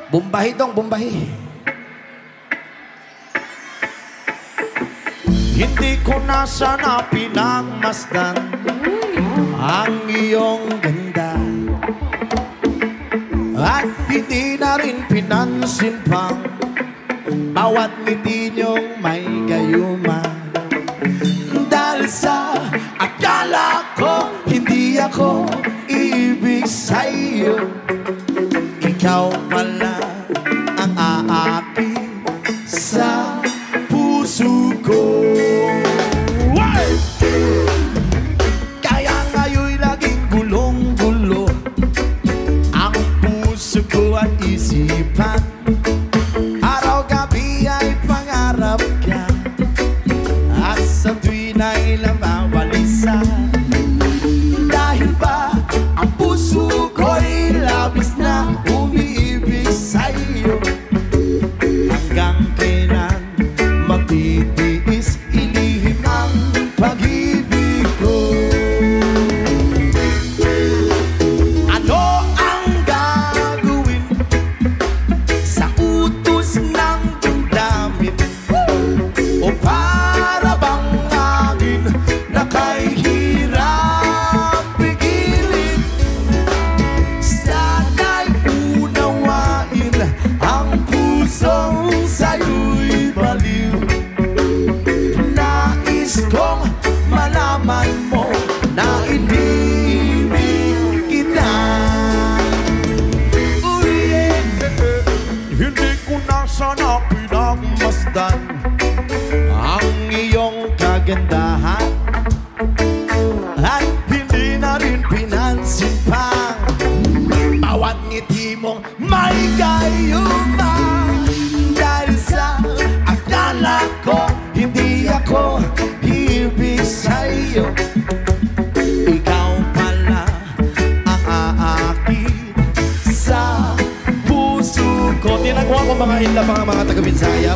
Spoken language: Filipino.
Bumbahi dong, bumbahi. Hindi ko na sana pinagmasdan ang iyong ganda, at hindi na rin pinansin pang bawat ngiti niyong may gayuma. Dahil sa akala ko hindi ako ibig sa'yo, ikaw pala ang aakit sa puso ko. Kaya ngayon'y laging gulong-gulo ang puso ko at isipan. Araw-gabi ay pangarap ka, at sa tuwin ay nababalisa. Dahil ba ang puso ko'y labis na umiibig sa'yo, hanggang kailan magtitiis ilihim ang pag-ibig ko? Ano ang gagawin sa utos ng damdamin, o para bang akin na kahirap pigilin? Sana'y unawain ang pusong sa'yo'y baliw. Nais kong malaman mo na inibig kita. Hindi ko na sana pinagmasdan ang iyong kagandahan, at hindi na rin pinansin pa bawat ngiti mong may gayuma. Dahil sa akala ko hindi ako ibig sa'yo, ikaw pala ang aakit sa puso ko. Tinagwa ko mga inla, mga taga-Binsaya.